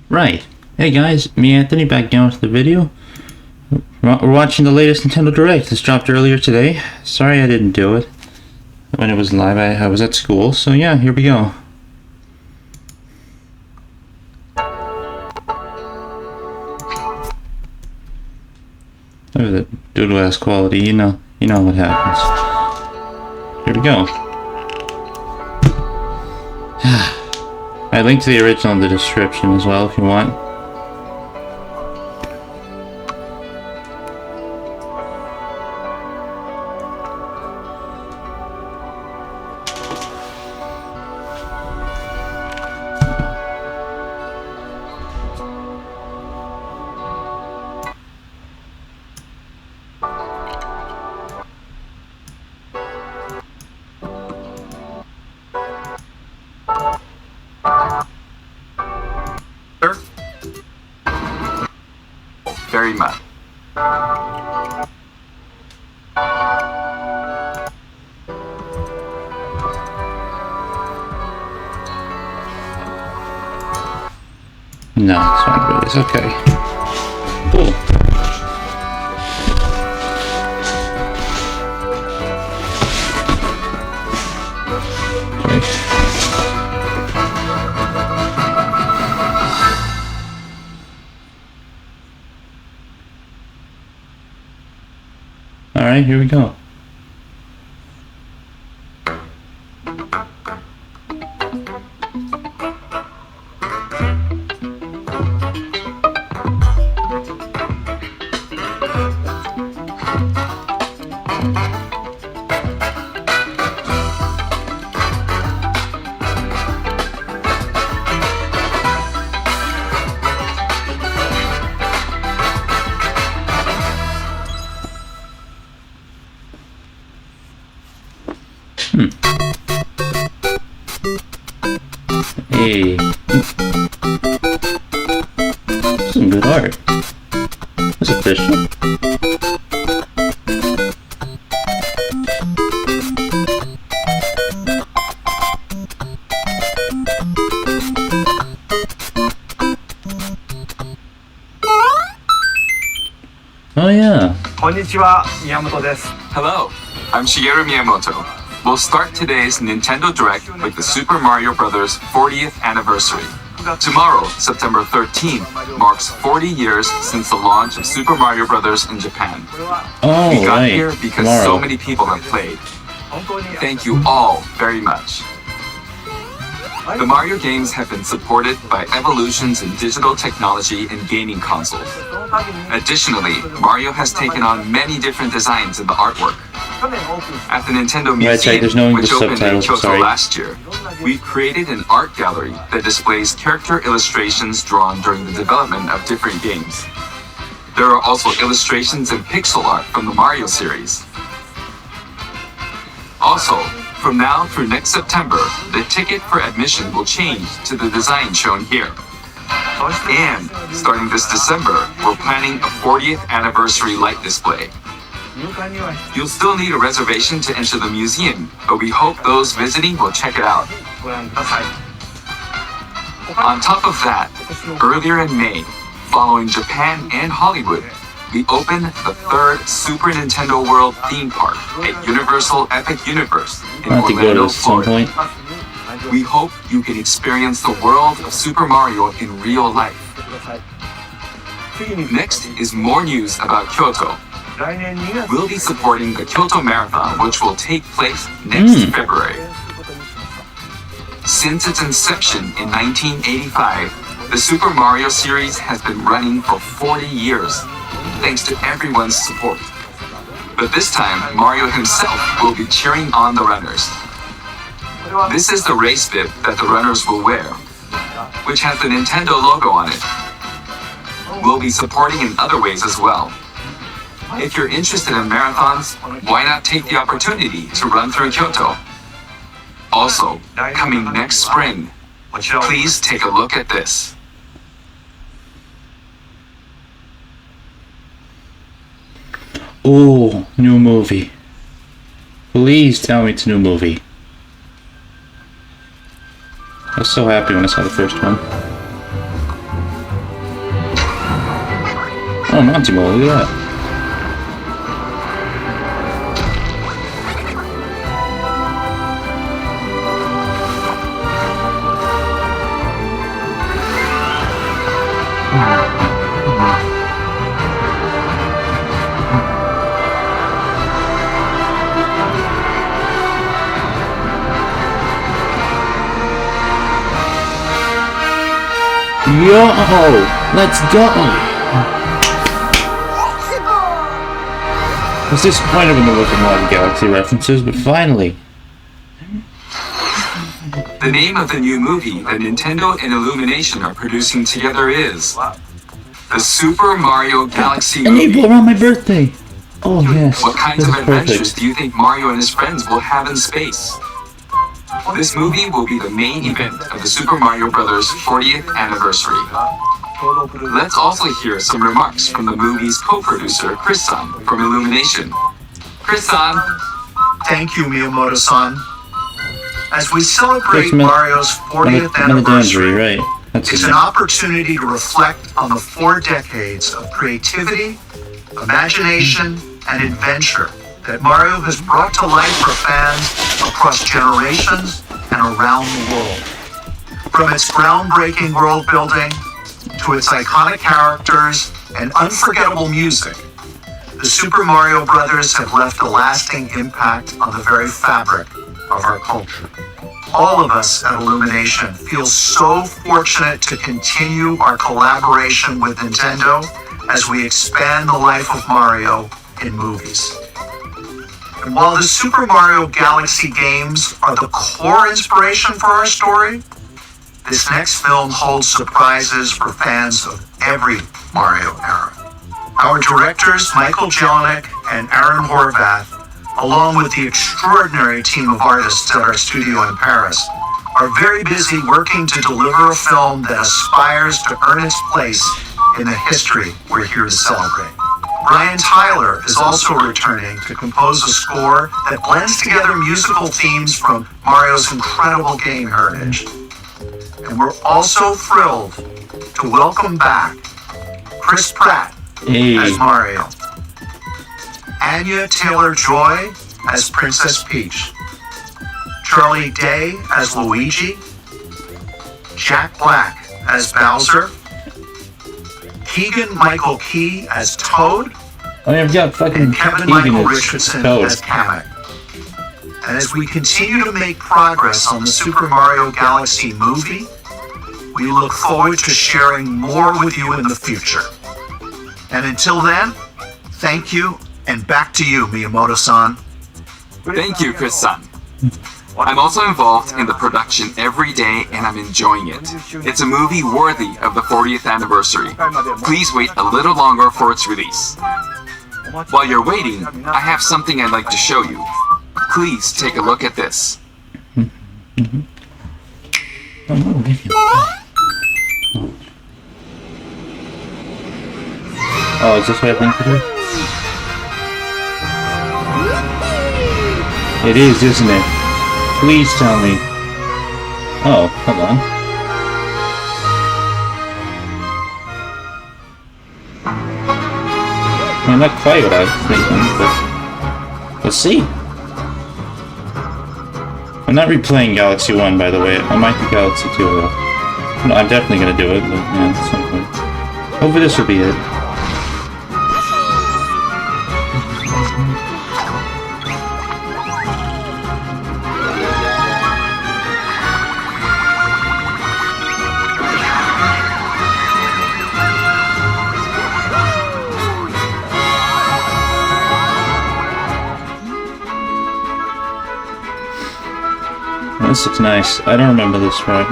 Right. Hey guys, me Anthony back down with the video. We're watching the latest Nintendo Direct. This dropped earlier today. Sorry I didn't do it when it was live. I was at school, so yeah, here we go. Look at the doodle ass quality, you know what happens. Here we go. I linked the original in the description as well if you want. Very much. No, it's not really. It's okay. Cool. Okay. Alright, here we go. Hey. Some good art. That's official. Oh yeah. Konnichiwa, Miyamoto desu. Hello, I'm Shigeru Miyamoto. We'll start today's Nintendo Direct with the Super Mario Bros. 40th anniversary. Tomorrow, September 13th, marks 40 years since the launch of Super Mario Bros. In Japan. Oh, We got right. here because Tomorrow. so many people have played. Thank you all very much. The Mario games have been supported by evolutions in digital technology and gaming consoles. Additionally, Mario has taken on many different designs in the artwork. At the Nintendo Museum, there's no which English opened in subtitles, Kyoto sorry. last year, we've created an art gallery that displays character illustrations drawn during the development of different games. There are also illustrations and pixel art from the Mario series. Also, from now through next September, the ticket for admission will change to the design shown here. And, starting this December, we're planning a 40th anniversary light display. You'll still need a reservation to enter the museum, but we hope those visiting will check it out. On top of that, earlier in May, following Japan and Hollywood, we opened the third Super Nintendo World theme park at Universal Epic Universe in I have to go to Orlando, this at some Florida. point. We hope you can experience the world of Super Mario in real life. Next is more news about Kyoto. We'll be supporting the Kyoto Marathon, which will take place next February. Since its inception in 1985, the Super Mario series has been running for 40 years, thanks to everyone's support. But this time, Mario himself will be cheering on the runners. This is the race bib that the runners will wear, which has the Nintendo logo on it. We'll be supporting in other ways as well. If you're interested in marathons, why not take the opportunity to run through Kyoto? Also, coming next spring, please take a look at this. Ooh, new movie. Please tell me it's a new movie. I was so happy when I saw the first one. Oh, Monty Mole, look at that. Yo! Let's go! I was disappointed when there wasn't a lot of Galaxy references, but finally! The name of the new movie that Nintendo and Illumination are producing together is the Super Mario Galaxy And movie. April around my birthday! Oh yes, What kinds this of is adventures perfect. do you think Mario and his friends will have in space? This movie will be the main event of the Super Mario Bros. 40th anniversary. Let's also hear some remarks from the movie's co-producer, Chris-san, from Illumination. Chris-san, Thank you, Miyamoto-san. As we celebrate Chris Mil- Mario's 40th Meledandri, anniversary, right. That's it's his an name. opportunity to reflect on the 4 decades of creativity, imagination, and adventure that Mario has brought to life for fans across generations and around the world. From its groundbreaking world building to its iconic characters and unforgettable music, the Super Mario Brothers have left a lasting impact on the very fabric of our culture. All of us at Illumination feel so fortunate to continue our collaboration with Nintendo as we expand the life of Mario in movies. And while the Super Mario Galaxy games are the core inspiration for our story, this next film holds surprises for fans of every Mario era. Our directors, Michael Jelinek and Aaron Horvath, along with the extraordinary team of artists at our studio in Paris, are very busy working to deliver a film that aspires to earn its place in the history we're here to celebrate. Brian Tyler is also returning to compose a score that blends together musical themes from Mario's incredible game heritage. And we're also thrilled to welcome back Chris Pratt Hey. as Mario, Anya Taylor-Joy as Princess Peach, Charlie Day as Luigi, Jack Black as Bowser, Keegan-Michael Key as Toad, I mean, I've got fucking and Kevin Keegan Michael as Richardson Toad. as Kamek. And as we continue to make progress on the Super Mario Galaxy movie, we look forward to sharing more with you in the future. And until then, thank you, and back to you, Miyamoto-san. thank you, Chris-san. I'm also involved in the production every day and I'm enjoying it. It's a movie worthy of the 40th anniversary. Please wait a little longer for its release. While you're waiting, I have something I'd like to show you. Please take a look at this. Oh, is this what I think it is? It is, isn't it? Please tell me. Oh, hold on. Well, not quite what I was thinking, but let's see. I'm not replaying Galaxy 1, by the way. I might do Galaxy 2, though. No, I'm definitely gonna do it, but yeah, at some point. Hopefully this will be it. This looks nice. I don't remember this part.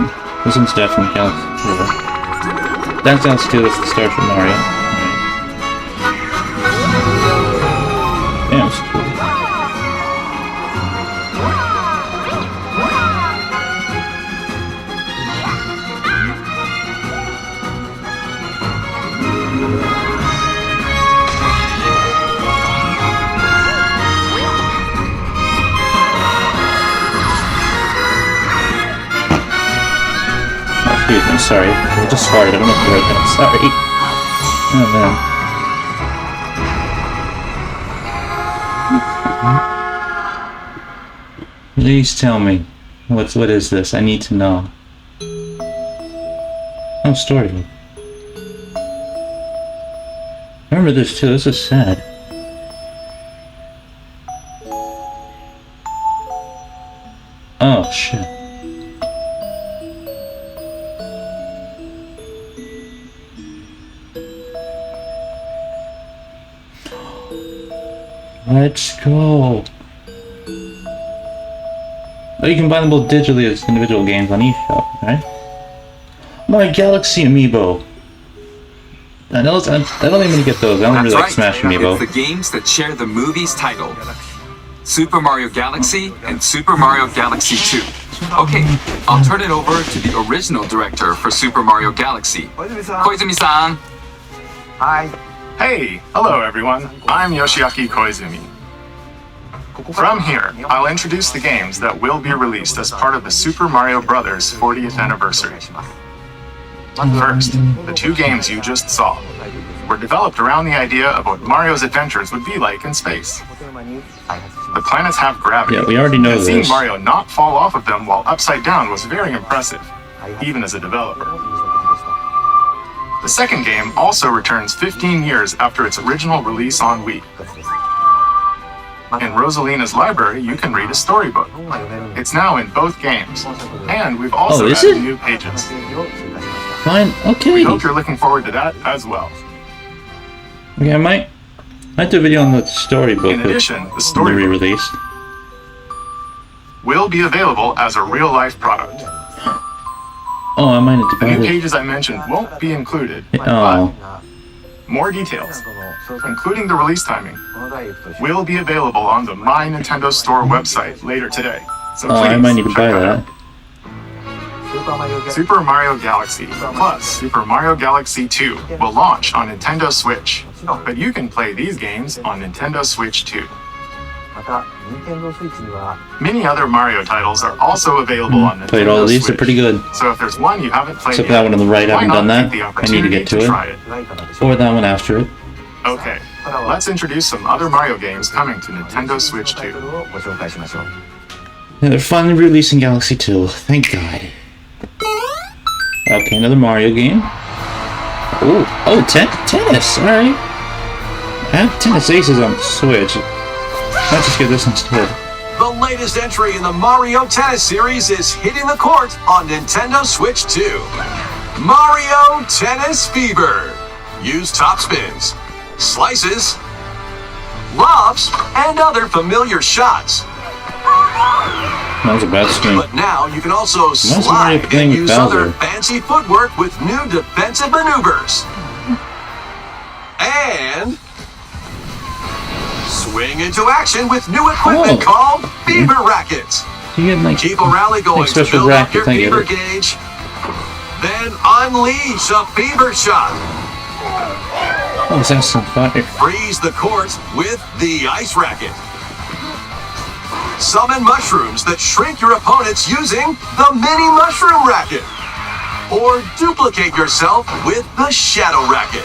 This one's definitely Galaxy 2. That's Galaxy 2, that's the Starship Mario. Alright. Yeah, it's cool. Excuse me, sorry. I just farted. I don't know if you heard that. Sorry. Oh man. Please tell me. What is this? I need to know. Oh, storybook. I remember this too. This is sad. Oh, shit. Let's go. Oh, you can buy them both digitally as individual games on eShop, right? My Galaxy Amiibo. I don't even get those. I don't really like Smash Amiibo. It's the games that share the movie's title. Super Mario Galaxy and Super Mario Galaxy 2. Okay, I'll turn it over to the original director for Super Mario Galaxy, Koizumi-san. Hi. Hey, hello everyone. I'm Yoshiaki Koizumi. From here, I'll introduce the games that will be released as part of the Super Mario Bros. 40th anniversary. First, the two games you just saw were developed around the idea of what Mario's adventures would be like in space. The planets have gravity, Yeah, we already know and this. seeing Mario not fall off of them while upside down was very impressive, even as a developer. The second game also returns 15 years after its original release on Wii. In Rosalina's library, you can read a storybook. It's now in both games, and we've also is added it? new pages. Fine, okay. We hope you're looking forward to that as well. Okay, I might do a video on the storybook In addition, the when they storybook re-released. will be available as a real-life product. Oh, I might need to The buy new it. pages I mentioned won't be included, Oh, but more details, including the release timing, will be available on the My Nintendo Store website later today. So please I might need to check buy that out. that. Super Mario Galaxy plus Super Mario Galaxy 2 will launch on Nintendo Switch, but you can play these games on Nintendo Switch too. Many other Mario titles are also available on Nintendo Played all of these, Switch. they're pretty good. So if there's one you haven't played Except yet, that one on the right, I why haven't not done that. take the I need to get to it. try it. Or that one after it. Okay, let's introduce some other Mario games coming to Nintendo Switch 2. Yeah, they're finally releasing Galaxy 2. Thank God. Okay, another Mario game. Oh, tennis. All right. I have Tennis Aces on the Switch. Let's just get this instead. The latest entry in the Mario Tennis series is hitting the court on Nintendo Switch 2. Mario Tennis Fever. Use top spins, slices, lobs, and other familiar shots. That was a bad screen. But now you can also Mario slide playing and with use other Bowser? fancy footwork with new defensive maneuvers. And swing into action with new equipment Oh. called Fever Rackets. You get like Keep a rally going to special build up your rackets, I get fever it. gauge. Then unleash a fever shot. Oh, that's some fire. Freeze the court with the ice racket. Summon mushrooms that shrink your opponents using the mini mushroom racket. Or duplicate yourself with the shadow racket.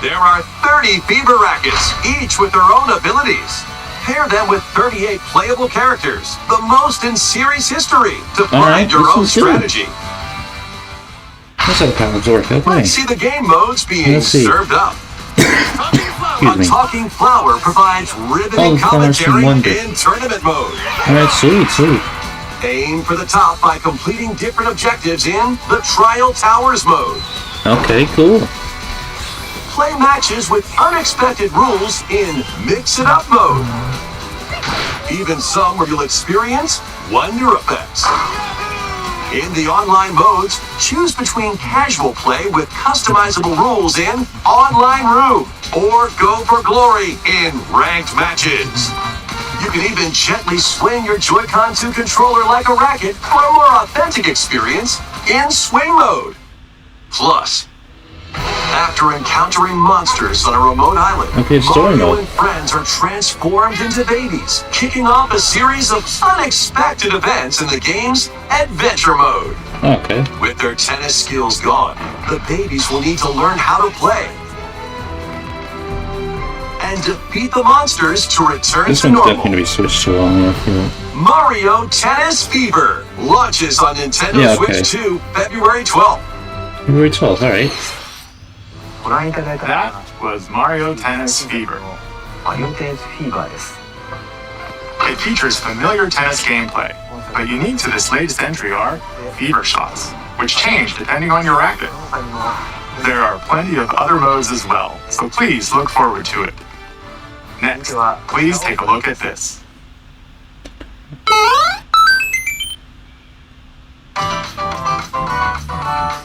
There are 30 fever rackets, each with their own abilities. Pair them with 38 playable characters, the most in series history, to Alright, find your this own is good. strategy. That's how the powers work. Okay. Let's see the game modes being Let's see. served up. Excuse A me. talking flower provides riveting Oh, flowers from commentary Wonder. in tournament mode. Alright, sweet. Aim for the top by completing different objectives in the Trial Towers mode. Okay, cool. Play matches with unexpected rules in Mix It Up mode. Even some where you'll experience wonder effects. In the online modes, choose between casual play with customizable rules in Online Room or go for glory in ranked matches. You can even gently swing your Joy-Con 2 controller like a racket for a more authentic experience in swing mode. Plus, after encountering monsters on a remote island, Okay, story Mario mode. and friends are transformed into babies, kicking off a series of unexpected events in the game's Adventure Mode. Okay. With their tennis skills gone, the babies will need to learn how to play. and defeat the monsters to return This to one's normal. definitely going to be switched to only, I feel like. Mario Tennis Fever launches on Nintendo Yeah, okay. Switch 2 February 12th. February 12th, alright. That was Mario Tennis Fever. マリオテニスフィーバーです。 It features familiar tennis gameplay, but unique to this latest entry are fever shots, which change depending on your racket. There are plenty of other modes as well, so please look forward to it. Next, please take a look at this.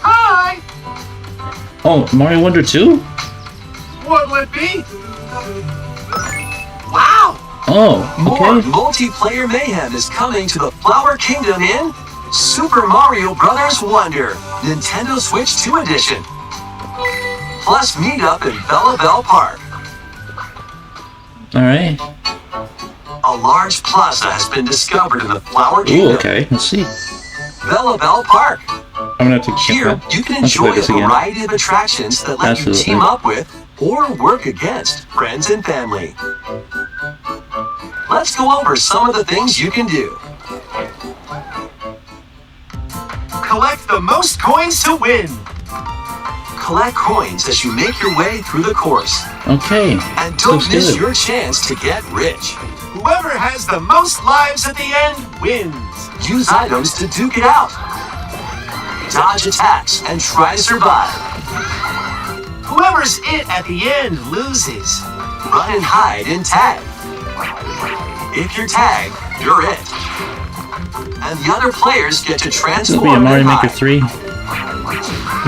Hi! Oh, Mario Wonder 2? What'll it be? Wow! Oh, More okay. multiplayer mayhem is coming to the Flower Kingdom in Super Mario Bros. Wonder, Nintendo Switch 2 Edition. Plus meet up in Bella Bell Park. Alright. A large plaza has been discovered in the Flower Kingdom. Ooh, okay. Let's see. Bella Bell Park. I'm gonna have to check Here, that. you can Let's enjoy play a this again. variety of attractions that let you Absolutely. team up with or work against friends and family. Let's go over some of the things you can do. Collect the most coins to win. Collect coins as you make your way through the course. Okay. And don't Looks miss good. your chance to get rich. Whoever has the most lives at the end wins. Use items to duke it out. Dodge attacks and try to survive. Whoever's it at the end loses. Run and hide and tag. If you're tagged, you're it. And the other players get to This will transform be a Mario and Maker hide. 3.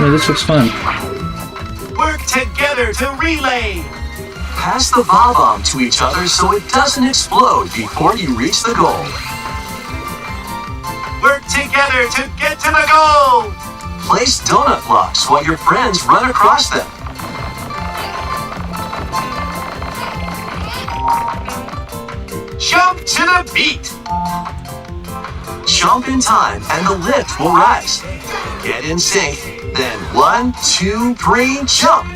Yeah, this looks fun. Work together to relay. Pass the bomb to each other so it doesn't explode before you reach the goal. Work together to get to the goal. Place donut blocks while your friends run across them. Jump to the beat. Jump in time and the lift will rise. Get in sync, then 1, 2, 3, jump.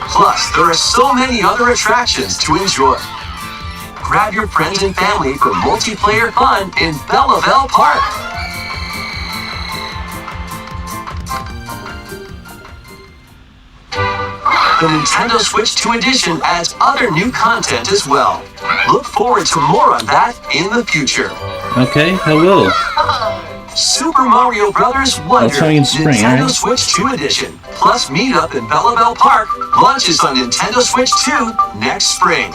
Plus, there are so many other attractions to enjoy. Grab your friends and family for multiplayer fun in Bella Bell Park. The Nintendo Switch 2 Edition adds other new content as well. Look forward to more on that in the future. Okay, I will. Super Mario Bros. Wonder That's coming in spring, Nintendo alright. Switch 2 Edition plus Meet Up in Bella Bell Park launches on Nintendo Switch 2 next spring.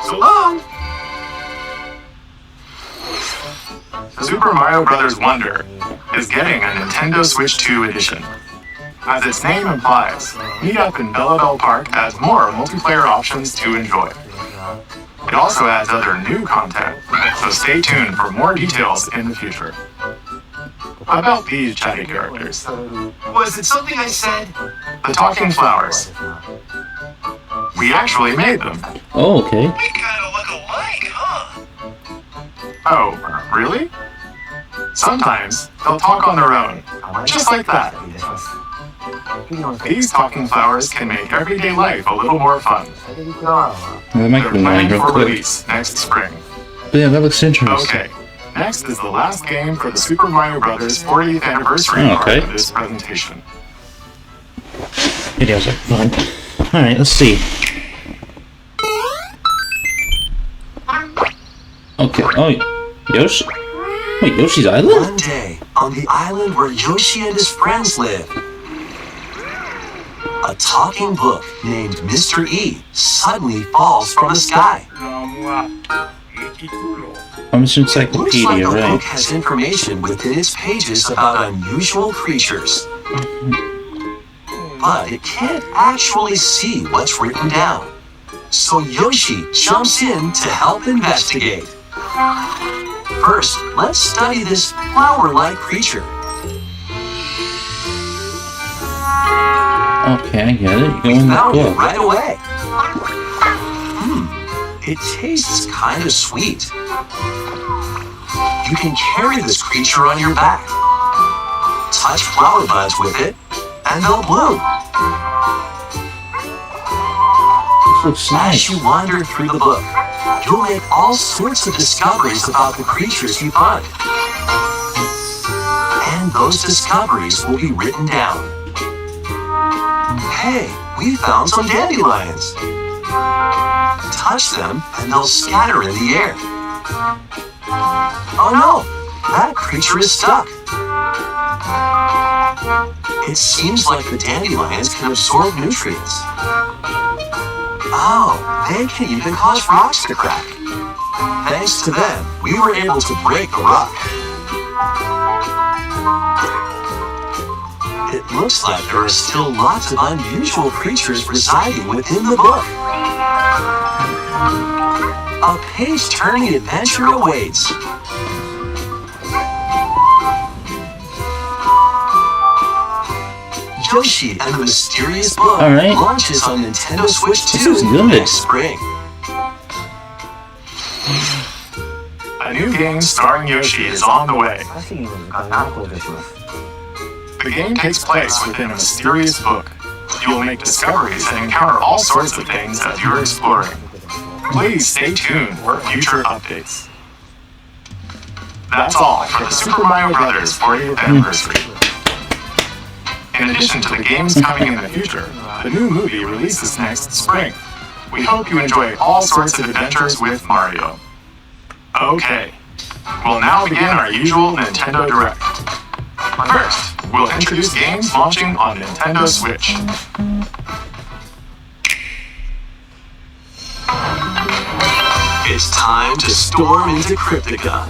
So long. Super Mario Bros. Wonder is getting a Nintendo Switch 2 edition. As its name implies, Meet Up in Bella Bell Park adds more multiplayer options to enjoy. It also adds other new content, so stay tuned for more details in the future. About these chatty characters, Was it something I said? the talking flowers. We actually made them. Oh, okay. We kind of look alike, huh? Oh, really? Sometimes they'll talk on their own, just like that. These talking flowers can make everyday life a little more fun. That might They're be annoying planned real for quick. release next spring. But yeah, that looks interesting. Okay, next is the last game for the Super Mario Bros. 40th anniversary Oh, part okay. of this presentation. Videos are fun. Alright, let's see. Okay, oh, Yoshi? Wait, Yoshi's Island? One day, on the island where Yoshi and his friends live, a talking book named Mr. E suddenly falls from the sky. Oh, Mr. Looks like Encyclopedia, the book right. has information within its pages about unusual creatures. But it can't actually see what's written down. So Yoshi jumps in to help investigate. First, let's study this flower-like creature. Okay, I get it. You go We in the found it book. right away. It tastes kind of sweet. You can carry this creature on your back. Touch flower buds with it, and they'll bloom. Looks As nice. you wander through the book, you'll make all sorts of discoveries about the creatures you find. And those discoveries will be written down. Hey, we found some dandelions. Touch them and they'll scatter in the air. Oh no, that creature is stuck. It seems like the dandelions can absorb nutrients. Oh, they can even cause rocks to crack. Thanks to them, we were able to break the rock. It looks like there are still lots of unusual creatures residing within the book. A page-turning adventure awaits. Yoshi and the Mysterious Book All right. launches on Nintendo Switch 2 This is good. next spring. A new game starring Yoshi is on the way. 稼ぎの時間が登場します。 The game takes place within a mysterious book. You'll make discoveries and encounter all sorts of things as you're exploring. Please stay tuned for future updates. That's all for the Super Mario Bros. 40th anniversary. In addition to the games coming in the future, the new movie releases next spring. We hope you enjoy all sorts of adventures with Mario. Okay, we'll now begin our usual Nintendo Direct. First, we'll introduce games launching on Nintendo Switch. It's time to storm into Cryptica.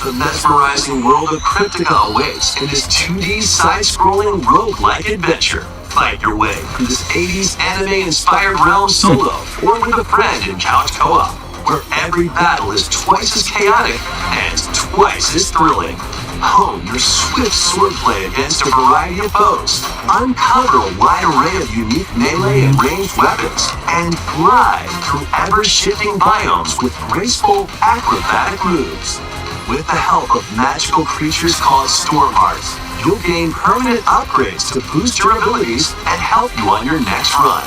The mesmerizing world of Cryptica awaits in this 2D side-scrolling roguelike adventure. Fight your way through this 80s anime-inspired realm solo or with a friend in couch co-op, where every battle is twice as chaotic and twice as thrilling. Hone your swift swordplay against a variety of foes, uncover a wide array of unique melee and ranged weapons, and glide through ever-shifting biomes with graceful, acrobatic moves. With the help of magical creatures called Storm Hearts, you'll gain permanent upgrades to boost your abilities and help you on your next run.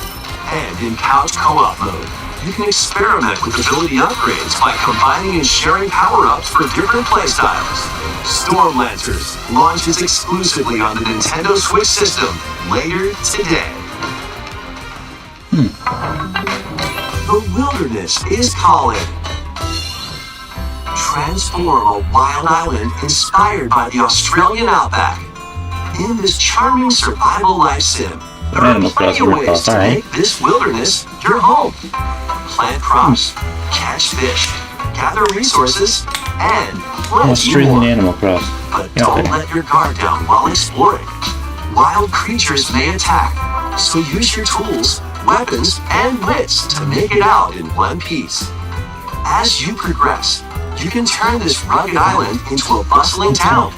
And in couch co-op mode, you can experiment with ability upgrades by combining and sharing power-ups for different playstyles. Storm Lancers launches exclusively on the Nintendo Switch system later today. The wilderness is calling. Transform a wild island inspired by the Australian outback. In this charming survival life sim, there are Animal plenty Crossing of ways ripoff, to alright. make this wilderness your home. Plant crops, catch fish, gather resources, and plenty Australian more. Animal Cross. But Yeah, don't okay. let your guard down while exploring. Wild creatures may attack, so use your tools, weapons, and wits to make it out in one piece. As you progress, you can turn this rugged island into a bustling town.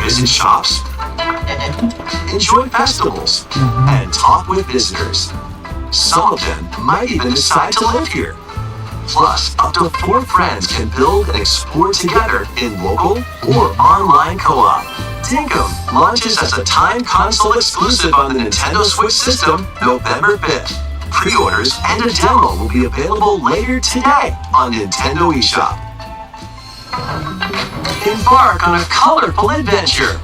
Visit shops, enjoy festivals, and talk with visitors. Some of them might even decide to live here. Plus, up to 4 friends can build and explore together in local or online co-op. Dinkum launches as a timed console exclusive on the Nintendo Switch system November 5th. Pre-orders and a demo will be available later today on Nintendo eShop. Embark on a colorful adventure.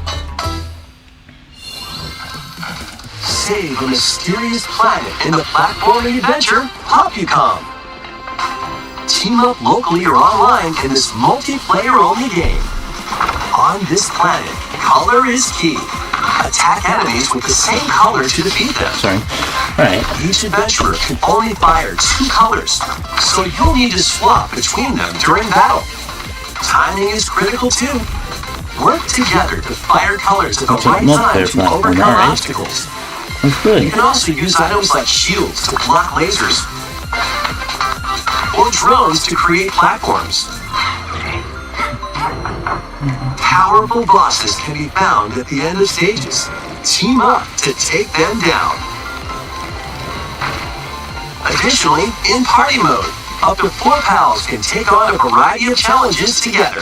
Save a mysterious planet in the platforming adventure Hop-You-Come. Team up locally or online in this multiplayer-only game. On this planet, color is key. Attack enemies with the same color to defeat them. Sorry. Alright. Each adventurer can only fire 2 colors, so you'll need to swap between them during battle. Timing is critical too. Work together to fire colors at the That's a right multiplayer time to platform, overcome alright. obstacles. That's good. You can also use items like shields to block lasers, or drones to create platforms. Powerful bosses can be found at the end of stages. Team up to take them down. Additionally, in party mode, up to 4 pals can take on a variety of challenges together.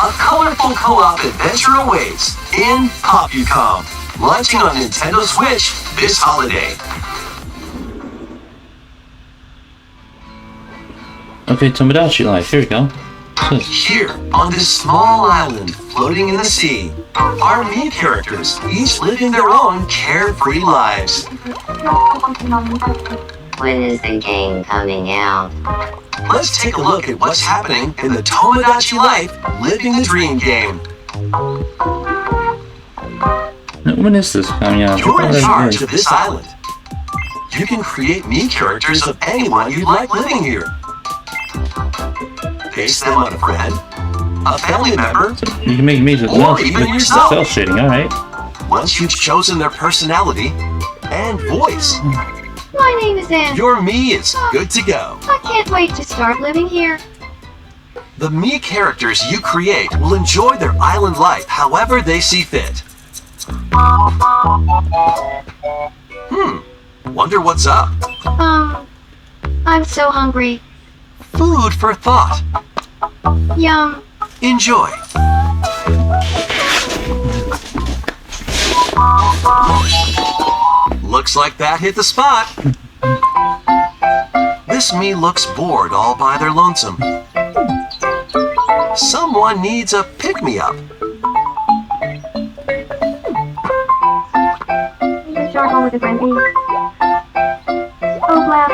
A colorful co-op adventure awaits in Hop-You-Come, launching on Nintendo Switch this holiday. Okay, Tomodachi Life. Here we go. Here, on this small island floating in the sea, are me characters, each living their own carefree lives. When is the game coming out? Let's take a look at what's happening in the Tomodachi Life Living the Dream game. When is this coming out? You're in charge of this island. You can create me characters of anyone you'd like living here. Base them on a friend, a family member, You can make me or even yourself. cell shading, alright. Once you've chosen their personality and voice, My name is Anne. your me is good to go. I can't wait to start living here. The me characters you create will enjoy their island life however they see fit. Wonder what's up? I'm so hungry. Food for thought. Yum. Enjoy. Looks like that hit the spot. This me looks bored all by their lonesome. Someone needs a pick-me-up. Charcoal with a frenzy. Oh, blast.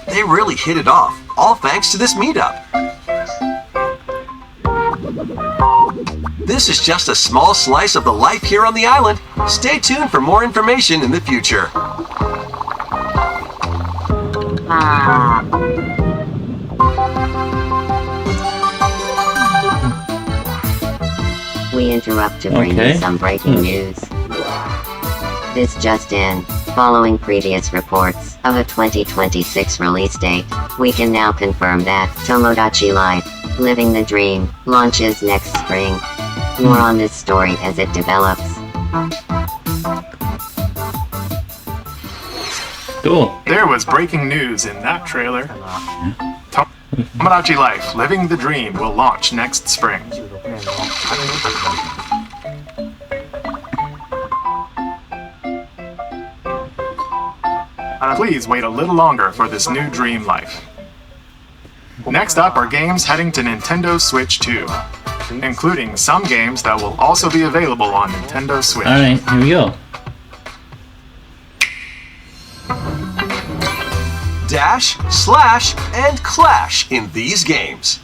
They really hit it off, all thanks to this meetup. This is just a small slice of the life here on the island. Stay tuned for more information in the future. We interrupt to bring Okay. you some breaking news. This just in. Following previous reports of a 2026 release date, we can now confirm that Tomodachi Life, Living the Dream, launches next spring. More on this story as it develops. Cool. There was breaking news in that trailer. Tomodachi Life, Living the Dream will launch next spring. Please wait a little longer for this new Dream Life. Next up are games heading to Nintendo Switch 2, including some games that will also be available on Nintendo Switch. Alright, here we go. Dash, slash, and clash in these games.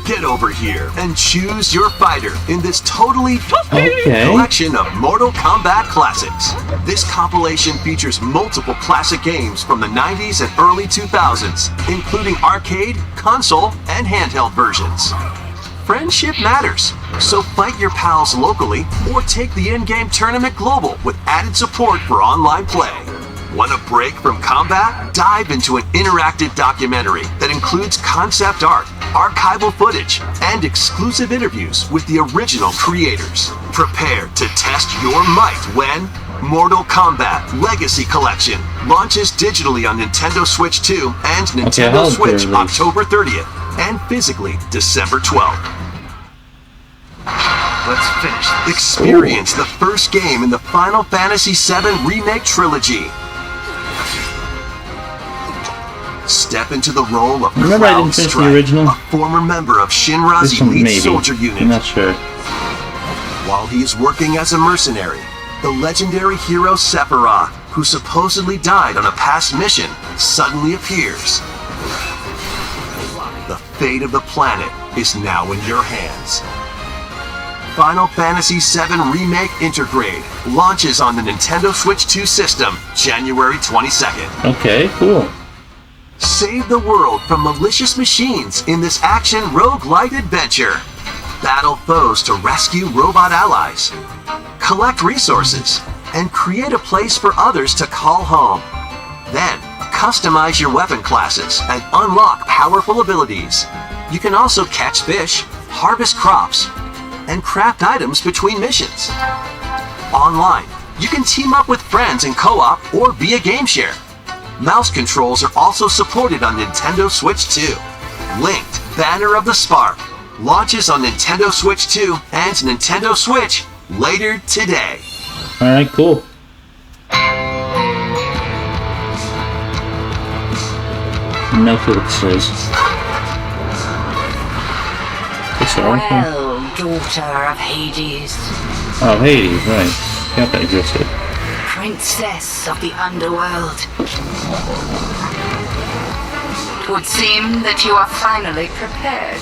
Get over here and choose your fighter in this totally Okay. collection of Mortal Kombat classics. This compilation features multiple classic games from the 90s and early 2000s, including arcade, console, and handheld versions. Friendship matters, so fight your pals locally or take the in-game tournament global with added support for online play. Want a break from combat? Dive into an interactive documentary that includes concept art, archival footage, and exclusive interviews with the original creators. Prepare to test your might when Mortal Kombat Legacy Collection launches digitally on Nintendo Switch 2 and Nintendo how Switch dare they? October 30th and physically December 12th. Let's finish this. Experience the first game in the Final Fantasy VII Remake Trilogy. Step into the role of Remember I Cloud didn't finish the Strife, original? a former member of Shinra's This one, elite maybe. soldier unit. I'm not sure. While he is working as a mercenary, the legendary hero Sephiroth, who supposedly died on a past mission, suddenly appears. The fate of the planet is now in your hands. Final Fantasy VII Remake Intergrade launches on the Nintendo Switch 2 system January 22nd. Okay, cool. Save the world from malicious machines in this action roguelite adventure. Battle foes to rescue robot allies. Collect resources and create a place for others to call home. Then, customize your weapon classes and unlock powerful abilities. You can also catch fish, harvest crops, and craft items between missions. Online, you can team up with friends in co-op or via game share. Mouse controls are also supported on Nintendo Switch 2. Linked Banner of the Spark launches on Nintendo Switch 2 and Nintendo Switch later today. Alright, cool. No clue what this is. What's the article? Well, daughter of Hades, Oh, Hades, right. Forgot that existed. princess of the underworld. It would seem that you are finally prepared.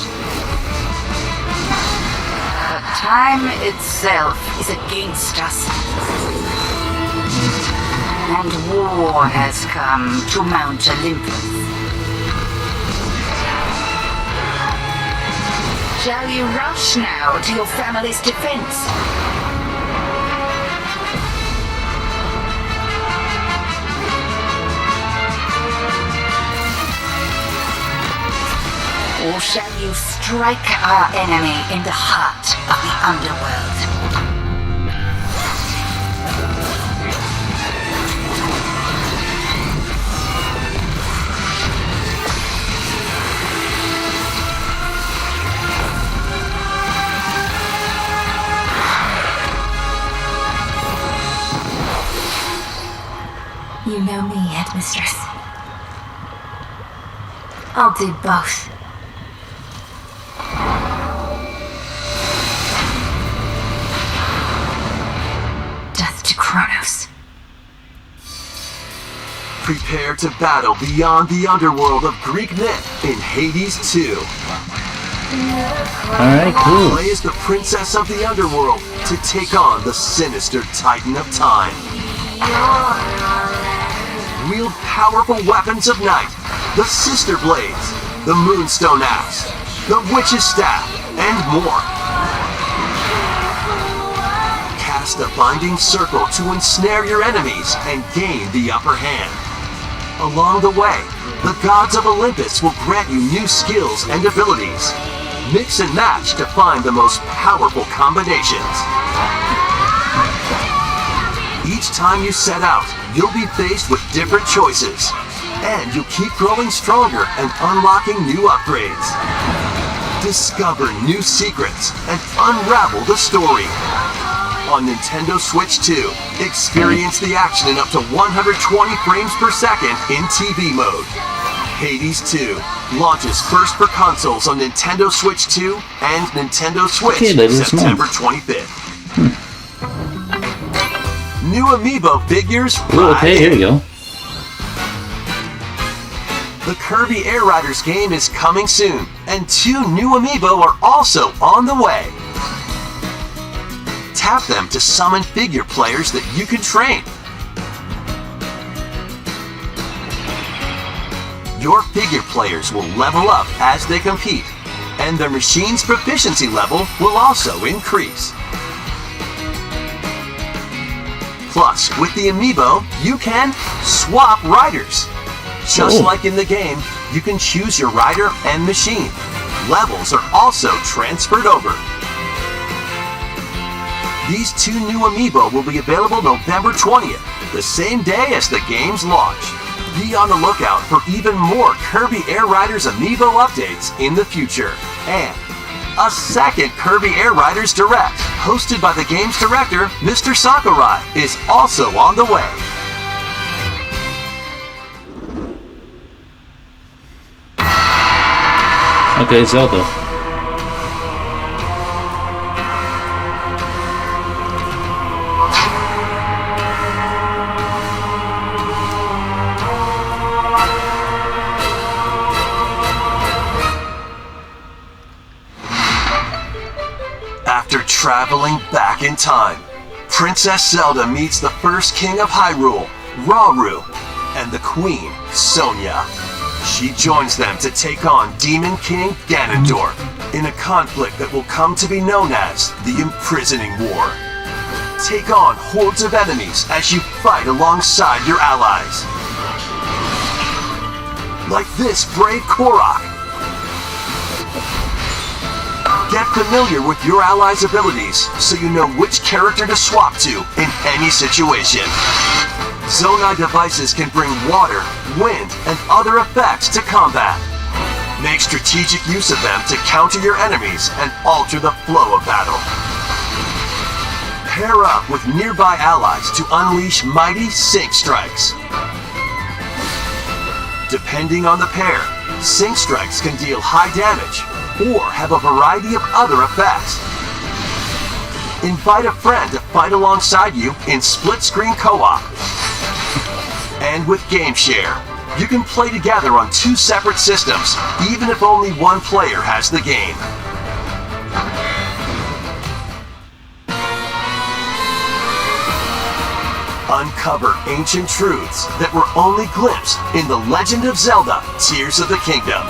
But time itself is against us. And war has come to Mount Olympus. Shall you rush now to your family's defense? Or shall you strike our enemy in the heart of the underworld? You know me, Headmistress. I'll do both. Death to Kronos. Prepare to battle beyond the underworld of Greek myth in Hades 2. Alright, cool. Play as the princess of the underworld to take on the sinister titan of time. Wield powerful weapons of night, the Sister Blades, the Moonstone Axe, the Witch's Staff, and more. Cast a binding circle to ensnare your enemies and gain the upper hand. Along the way, the gods of Olympus will grant you new skills and abilities. Mix and match to find the most powerful combinations. Each time you set out, you'll be faced with different choices. And you'll keep growing stronger and unlocking new upgrades. Discover new secrets and unravel the story. On Nintendo Switch 2, experience the action in up to 120 frames per second in TV mode. Hades 2 launches first for consoles on Nintendo Switch 2 and Nintendo Switch September 25th. New Amiibo figures. Ooh, okay, here we go. The Kirby Air Riders game is coming soon, and 2 new Amiibo are also on the way. Tap them to summon figure players that you can train. Your figure players will level up as they compete, and their machine's proficiency level will also increase. Plus, with the Amiibo, you can swap riders. Just like in the game, you can choose your rider and machine. Levels are also transferred over. These 2 new Amiibo will be available November 20th, the same day as the game's launch. Be on the lookout for even more Kirby Air Riders Amiibo updates in the future. And a second Kirby Air Riders Direct, hosted by the game's director, Mr. Sakurai, is also on the way. Okay, Zelda. After traveling back in time, Princess Zelda meets the first king of Hyrule, Rauru, and the queen, Sonia. She joins them to take on Demon King Ganondorf in a conflict that will come to be known as the Imprisoning War. Take on hordes of enemies as you fight alongside your allies. Like this brave Korok. Get familiar with your allies' abilities so you know which character to swap to in any situation. Zonai devices can bring water, wind, and other effects to combat. Make strategic use of them to counter your enemies and alter the flow of battle. Pair up with nearby allies to unleash mighty sync strikes. Depending on the pair, sync strikes can deal high damage or have a variety of other effects. Invite a friend to fight alongside you in split-screen co-op. And with Game Share, you can play together on 2 separate systems, even if only one player has the game. Uncover ancient truths that were only glimpsed in The Legend of Zelda: Tears of the Kingdom.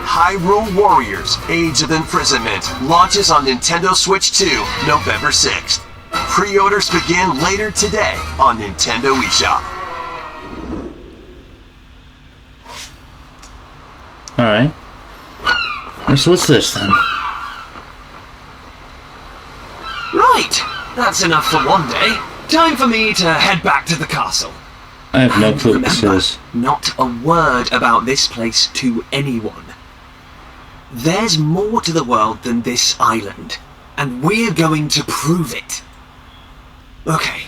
Hyrule Warriors: Age of Imprisonment launches on Nintendo Switch 2 November 6th. Pre-orders begin later today on Nintendo eShop. Alright. So what's this then? Right, that's enough for one day. Time for me to head back to the castle. I have no clue what this Remember, is. not a word about this place to anyone. There's more to the world than this island, and we're going to prove it. Okay,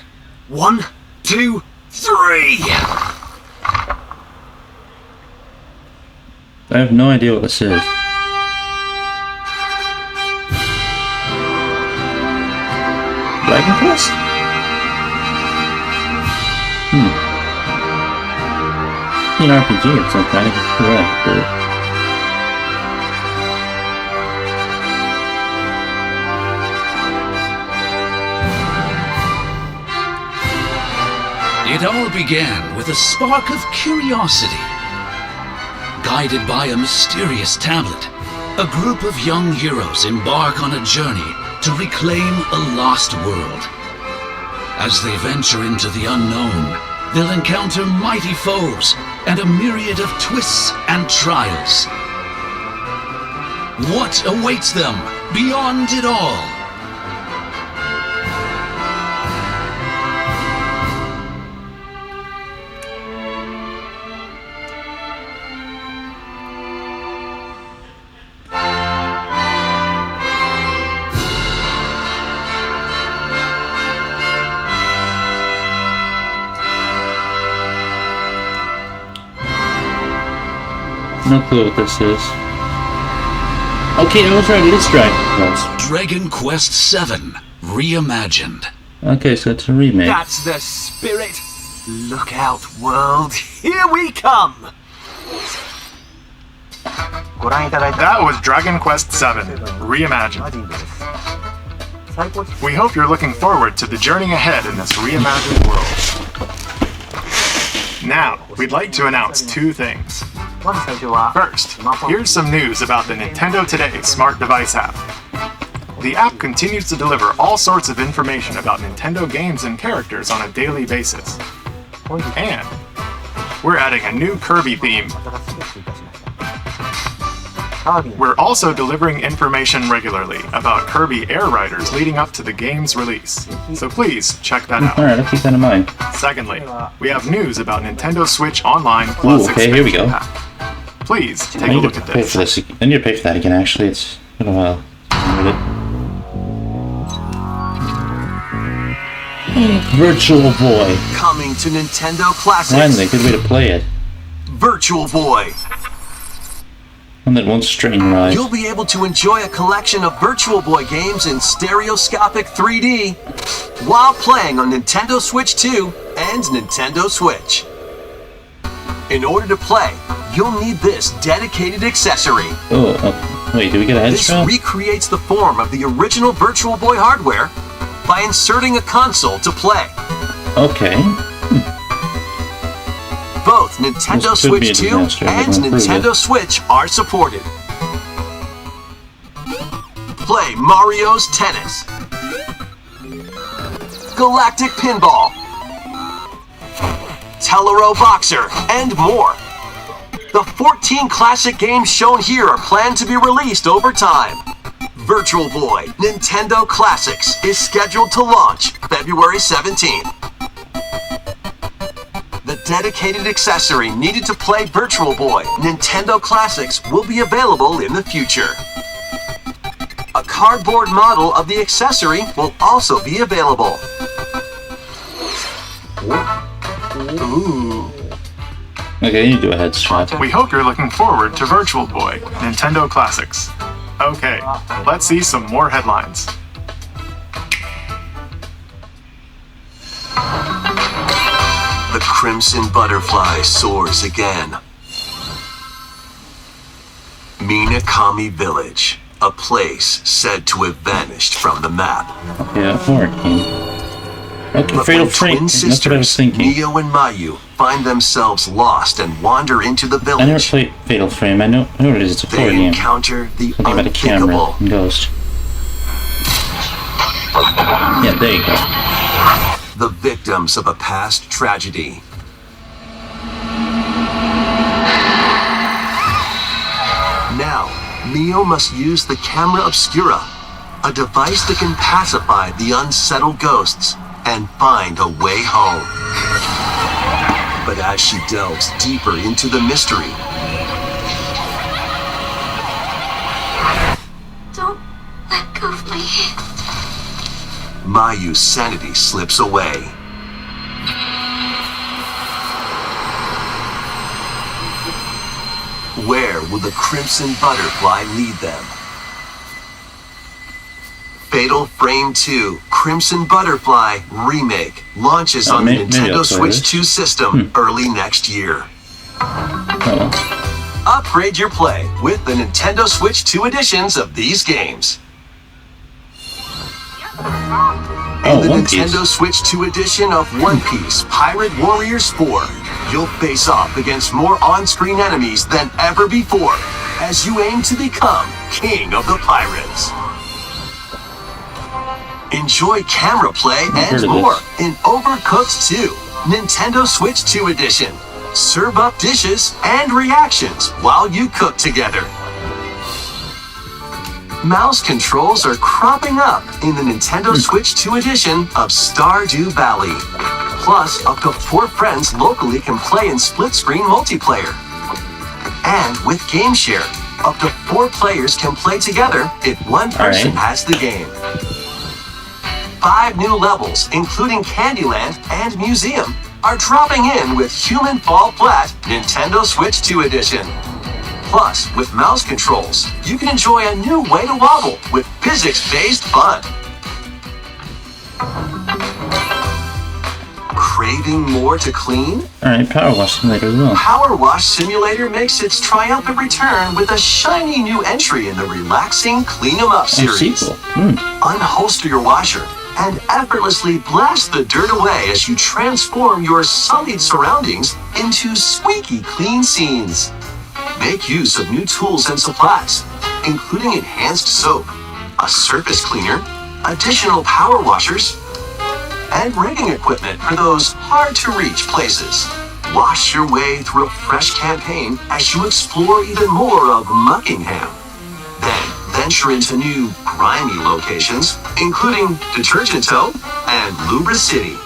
1, 2, 3! I have no idea what this is. Dragon Quest? An RPG of some kind. Yeah, It all began with a spark of curiosity. Guided by a mysterious tablet, a group of young heroes embark on a journey to reclaim a lost world. As they venture into the unknown, they'll encounter mighty foes and a myriad of twists and trials. What awaits them beyond it all? no clue what this is. Okay, I was right, it is Dragon Quest. Dragon Quest VII Reimagined. Okay, so it's a remake. That's the spirit. Look out, world. Here we come. That was Dragon Quest VII Reimagined. We hope you're looking forward to the journey ahead in this reimagined world. Now, we'd like to announce 2 things. First, here's some news about the Nintendo Today smart device app. The app continues to deliver all sorts of information about Nintendo games and characters on a daily basis. And we're adding a new Kirby theme. We're also delivering information regularly about Kirby Air Riders leading up to the game's release. So please check that out. Alright, I'll keep that in mind. Secondly, we have news about Nintendo Switch Online Plus okay, here we go. expansion pack. Please take I a need look to at pay this. for this. I need to pay for that again, actually. It's been a while. Virtual Boy. Coming to Nintendo Classics. Finally, a good way to play it. Virtual Boy. One that won't strain your eyes. You'll be able to enjoy a collection of Virtual Boy games in stereoscopic 3D while playing on Nintendo Switch 2 and Nintendo Switch. In order to play, you'll need this dedicated accessory. Oh, wait, do we get a head This strap? recreates the form of the original Virtual Boy hardware by inserting a console to play. Okay. Both Nintendo This could be a Switch 2 disaster, and but we'll prove Nintendo it. Switch are supported. Play Mario's Tennis, Galactic Pinball, Tellero Boxer, and more. The 14 classic games shown here are planned to be released over time. Virtual Boy Nintendo Classics is scheduled to launch February 17th. The dedicated accessory needed to play Virtual Boy Nintendo Classics will be available in the future. A cardboard model of the accessory will also be available. Ooh. Okay, you do a headshot. We hope you're looking forward to Virtual Boy, Nintendo Classics. Okay, let's see some more headlines. The Crimson Butterfly soars again. Minakami Village, a place said to have vanished from the map. Yeah, horror game. Okay, But Fatal when Frame. twin That's what I was sisters, thinking. Neo and Mayu, find themselves lost and wander into the I never village, played Fatal Frame. I know what it is. It's a horror they game. encounter the Something about a camera unthinkable. and ghost. Yeah, there you go. The victims of a past tragedy. Now, Neo must use the camera obscura, a device that can pacify the unsettled ghosts and find a way home. But as she delves deeper into the mystery, Don't let go of my hand. Mayu's sanity slips away. Where will the Crimson Butterfly lead them? Fatal Frame 2 Crimson Butterfly Remake launches on the maybe I'll Nintendo play Switch this. 2 system early next year. Oh, Upgrade your play with the Nintendo Switch 2 editions of these games. In the One Piece. Nintendo Switch 2 edition of One Piece Pirate Warriors 4, you'll face off against more on-screen enemies than ever before as you aim to become King of the Pirates. Enjoy camera play heard and of more this. in Overcooked 2, Nintendo Switch 2 edition. Serve up dishes and reactions while you cook together. Mouse controls are cropping up in the Nintendo Switch 2 edition of Stardew Valley. Plus, up to 4 friends locally can play in split-screen multiplayer. And with Game Share, up to 4 players can play together if one person Alright. has the game. 5 new levels, including Candyland and Museum, are dropping in with Human Fall Flat Nintendo Switch 2 edition. Plus, with mouse controls, you can enjoy a new way to wobble with physics-based fun. Craving more to clean? alright, Power Wash Simulator as well. Power Wash Simulator makes its triumphant return with a shiny new entry in the relaxing Clean 'em Up Oh, series. sequel. Unholster your washer and effortlessly blast the dirt away as you transform your sullied surroundings into squeaky clean scenes. Make use of new tools and supplies, including enhanced soap, a surface cleaner, additional power washers, and rigging equipment for those hard-to-reach places. Wash your way through a fresh campaign as you explore even more of Muckingham. Then venture into new, grimy locations, including Detergent Toe and Lubra City.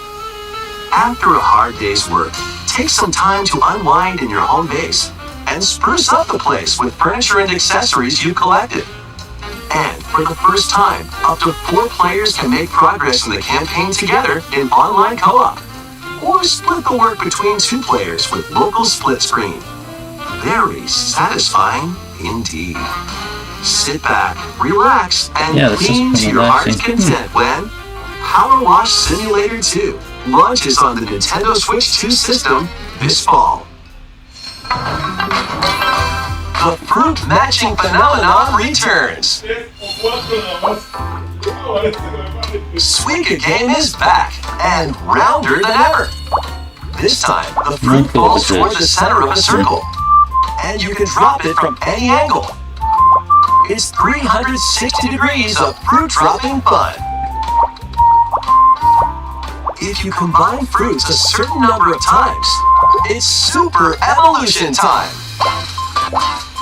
After a hard day's work, take some time to unwind in your home base and spruce up the place with furniture and accessories you collected. And for the first time, up to 4 players can make progress in the campaign together in online co-op. Or split the work between 2 players with local split screen. Very satisfying indeed. Sit back, relax, and Yeah, this is clean to your relaxing. heart's content when Power Wash Simulator 2 launches on the Nintendo Switch 2 system this fall. The fruit matching phenomenon returns. Suika game is back and rounder than ever. This time, the fruit falls toward the center of a circle, and you can drop it from any angle. It's 360 degrees of fruit dropping fun. If you combine fruits a certain number of times, it's super evolution time.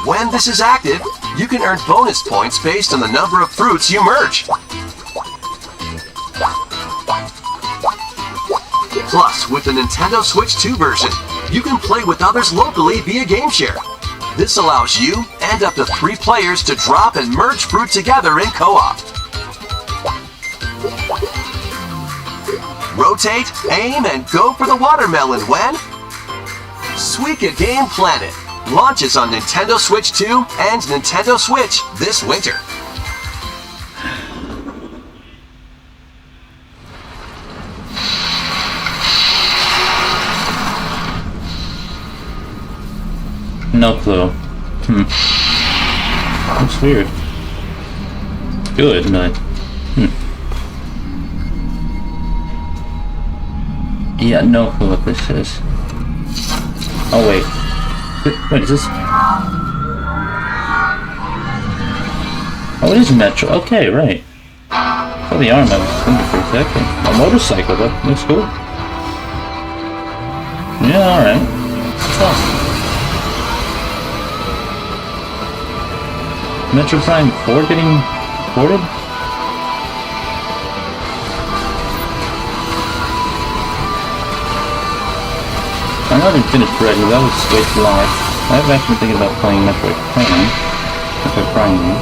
When this is active, you can earn bonus points based on the number of fruits you merge. Plus, with the Nintendo Switch 2 version, you can play with others locally via Game Share. This allows you and up to 3 players to drop and merge fruit together in co-op. rotate, aim, and go for the watermelon when Suika Game Planet launches on Nintendo Switch 2 and Nintendo Switch this winter. No clue. That's weird. Good, but... Yeah, no clue what this is. Oh, wait. Wait, is this... Oh, it is Metro. Okay, right. Oh, the arm, I was thinking for a second. A motorcycle, that looks cool. Yeah, alright. That's awesome. Metro Prime 4 getting ported? I know I didn't finish Bread, that was way too long. I've actually been thinking about playing Metroid Prime. Metroid Prime game.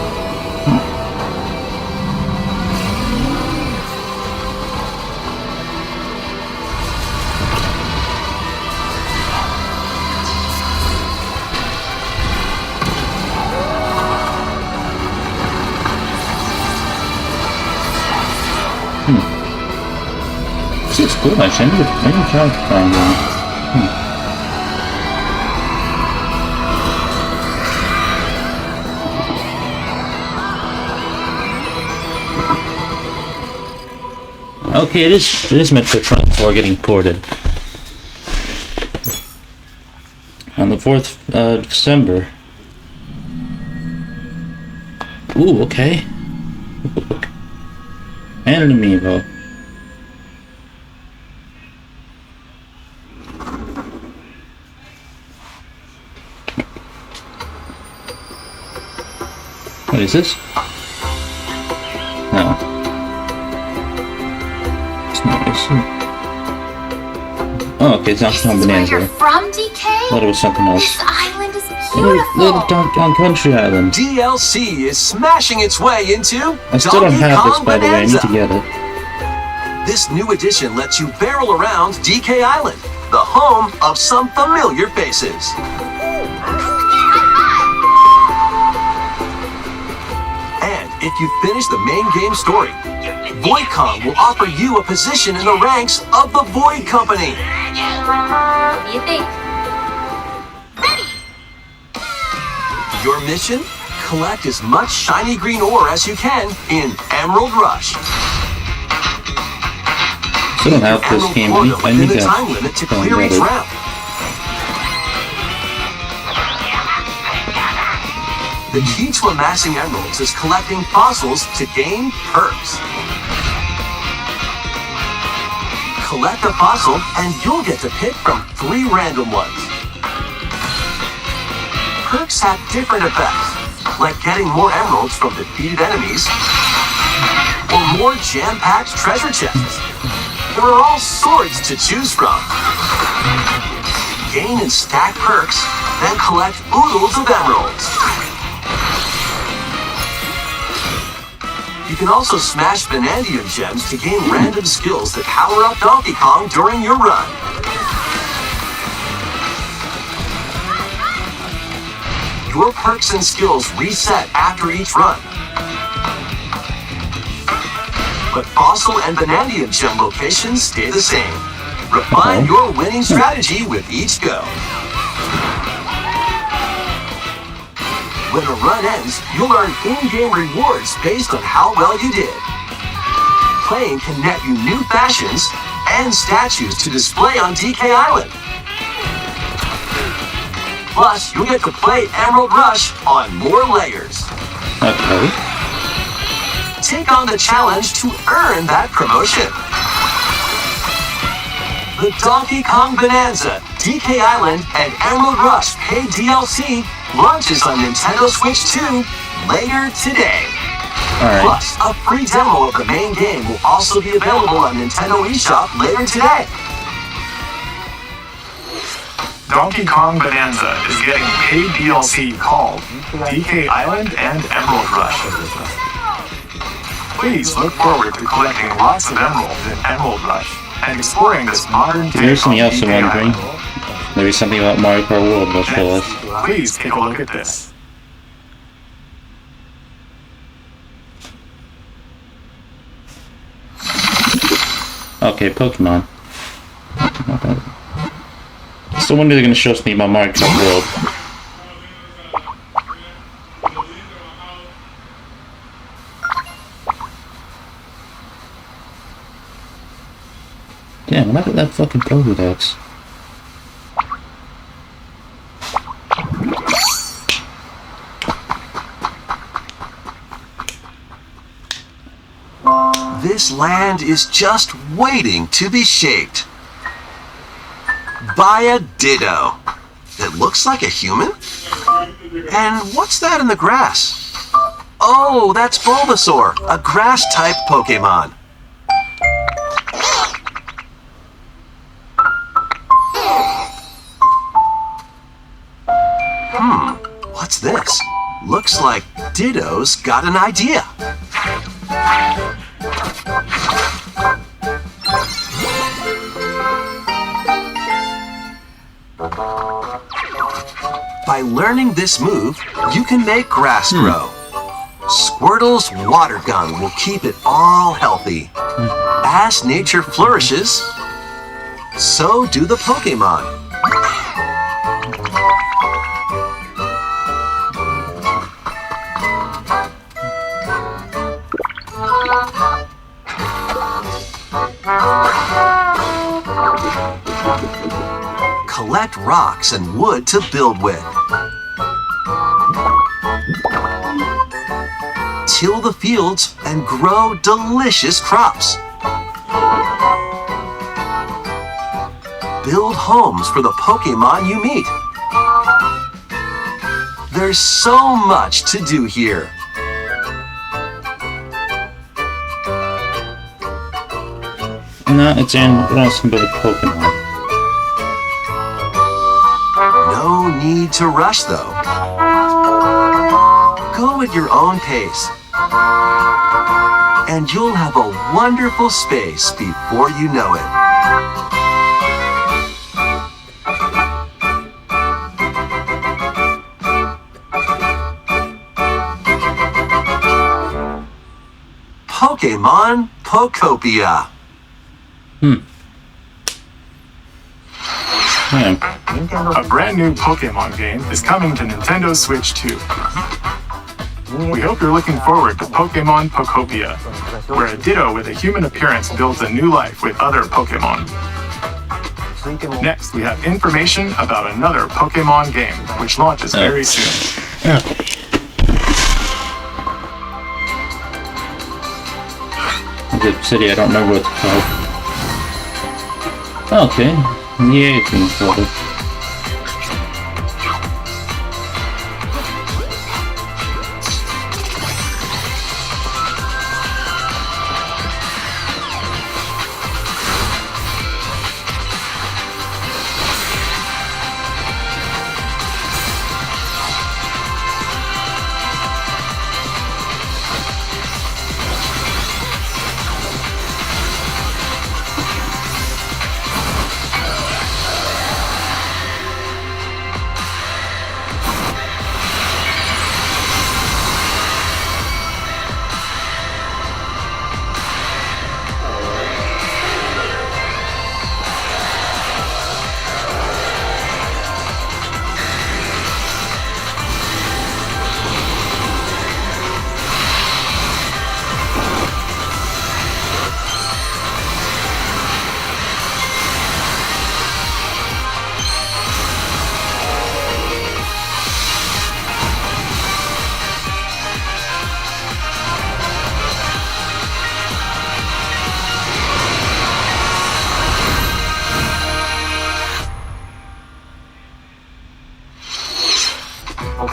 This looks cool actually, maybe try to find one. Okay, it is Metroid Prime 4 getting ported. On the 4th of December. Ooh, okay. And an amiibo. What is this? No. It's not this. Oh, okay, it's not from Bonanza. Where you're from, DK? I thought it was something else. This island is beautiful. Little Donkey Country Island. DLC is smashing its way into I still don't have this, by the way. I need to get it. This new edition lets you barrel around DK Island, the home of some familiar faces. And if you finish the main game story, VoidCon will offer you a position in the ranks of the Void Company. What do you think? Ready! Your mission? Collect as much shiny green ore as you can in Emerald Rush. I don't have this game. I Within need the to time limit to clear each round. The key to amassing emeralds is collecting fossils to gain perks. Collect a fossil and you'll get to pick from 3 random ones. Perks have different effects, like getting more emeralds from defeated enemies, or more jam-packed treasure chests. There are all sorts to choose from. Gain and stack perks, then collect oodles of emeralds. You can also smash Vanadium gems to gain random skills that power up Donkey Kong during your run. Your perks and skills reset after each run. But Fossil and Vanadium gem locations stay the same. Refine your winning strategy with each go. When a run ends, you'll earn in-game rewards based on how well you did. Playing can net you new fashions and statues to display on DK Island. Plus, you'll get to play Emerald Rush on more layers. Okay. Take on the challenge to earn that promotion. The Donkey Kong Bonanza, DK Island, and Emerald Rush paid DLC launches on Nintendo Switch 2 later today. Alright. Plus, a free demo of the main game will also be available on Nintendo eShop later today. Donkey Kong Bonanza is getting paid DLC called DK Island and Emerald Rush. Please look forward to collecting lots of emeralds in Emerald Rush and exploring this modern take There's something on else I'm DK wondering. Island. Maybe something about Mario Kart World will show us. Please take a look at this. Okay, Pokemon. So when are they going to show us something about Mario Kart World? Damn, look at that fucking Pokedex. This land is just waiting to be shaped by a Ditto that looks like a human. And what's that in the grass? Oh, that's Bulbasaur, a grass-type Pokemon. What's this? Looks like Ditto's got an idea. By learning this move, you can make grass grow. Squirtle's water gun will keep it all healthy. As nature flourishes, so do the Pokemon. Collect rocks and wood to build with. Till the fields and grow delicious crops. Build homes for the Pokemon you meet. There's so much to do here. No, it's in nothing but a Pokemon. No need to rush though. Go at your own pace. And you'll have a wonderful space before you know it. Pokemon Pokopia. A brand new Pokemon game is coming to Nintendo Switch 2. We hope you're looking forward to Pokemon Pokopia, where a Ditto with a human appearance builds a new life with other Pokemon. Next, we have information about another Pokemon game, which launches very soon. The city, I don't remember what it's called. Okay, yeah, it's been sorted.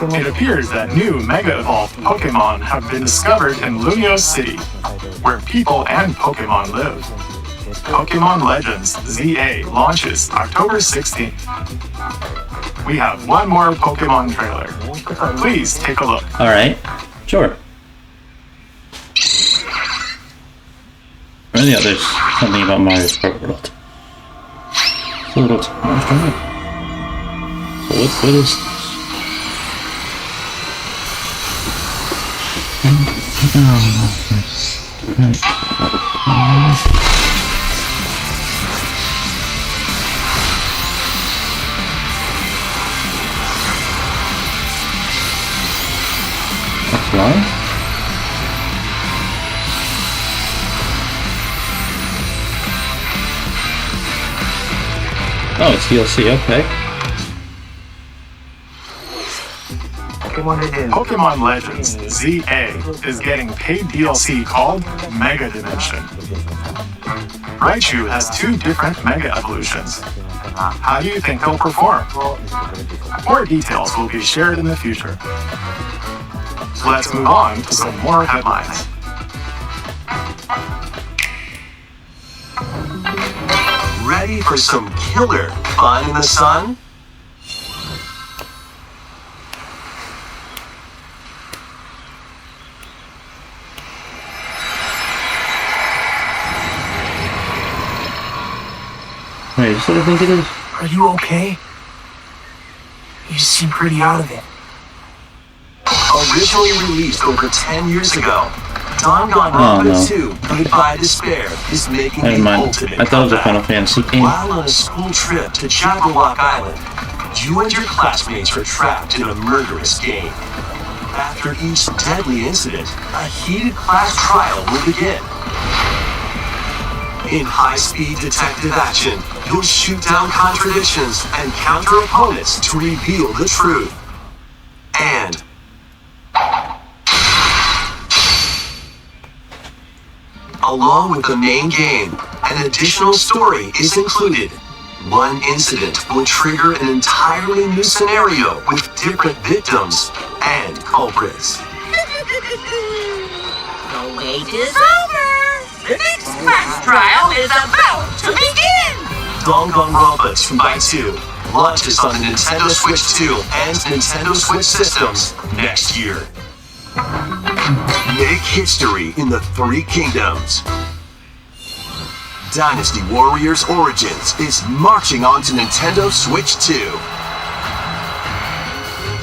It appears that new Mega Evolved Pokemon have been discovered in Lumiose City, where people and Pokemon live. Pokemon Legends ZA launches October 16th. We have one more Pokemon trailer. Please take a look. Alright, sure. Oh yeah, there's something about Mario's world. It's a little too much, right? So what is this? That's why. Oh, it's DLC, okay. Pokemon Legends ZA is getting paid DLC called Mega Dimension. Raichu has 2 different Mega Evolutions. How do you think they'll perform? More details will be shared in the future. Let's move on to some more headlines. Ready for some killer fun in the sun? Wait, is this what I think it is? Are you okay? You just seem pretty out of it. Originally released over 10 years ago, Danganronpa 2, Goodbye Despair, is making Never the mind. ultimate I thought it was a comeback. Final Fantasy game. While on a school trip to Jabberwock Island, you and your classmates are trapped in a murderous game. After each deadly incident, a heated class trial will begin. In high-speed detective action, you'll shoot down contradictions and counter opponents to reveal the truth. And along with the main game, an additional story is included. One incident will trigger an entirely new scenario with different victims and culprits. The wait is over! The next class trial is about to begin! Danganronpa 2x2 launches on the Nintendo Switch 2 and Nintendo Switch systems next year. Make history in the 3 kingdoms. Dynasty Warriors Origins is marching on to Nintendo Switch 2.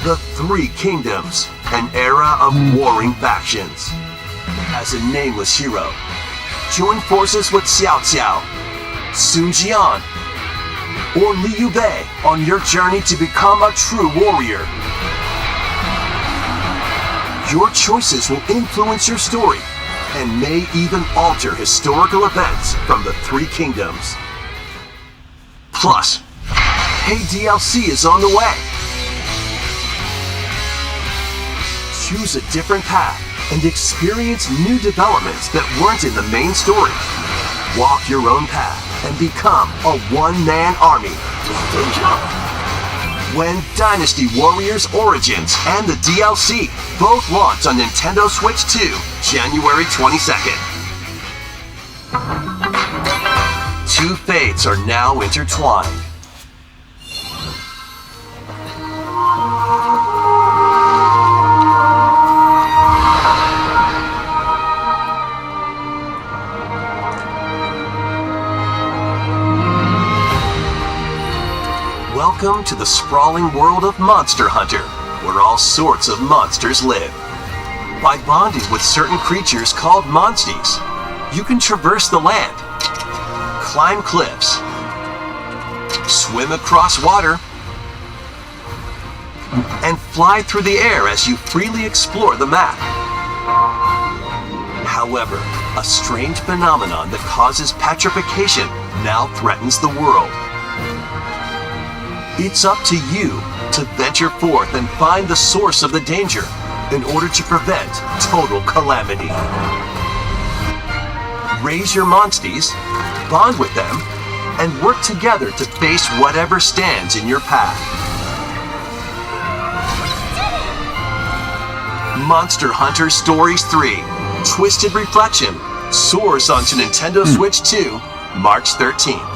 The 3 Kingdoms, an era of warring factions. As a nameless hero, join forces with Xiao Xiao, Sun Jian, or Liu Bei on your journey to become a true warrior. Your choices will influence your story and may even alter historical events from the 3 kingdoms. Plus, paid DLC is on the way. Choose a different path and experience new developments that weren't in the main story. Walk your own path and become a one-man army. When Dynasty Warriors Origins and the DLC both launch on Nintendo Switch 2, January 22nd. 2 fates are now intertwined. Welcome to the sprawling world of Monster Hunter, where all sorts of monsters live. By bonding with certain creatures called monsties, you can traverse the land, climb cliffs, swim across water, and fly through the air as you freely explore the map. However, a strange phenomenon that causes petrification now threatens the world. It's up to you to venture forth and find the source of the danger in order to prevent total calamity. Raise your monsties, bond with them, and work together to face whatever stands in your path. Monster Hunter Stories 3: Twisted Reflection soars onto Nintendo Switch 2, March 13th.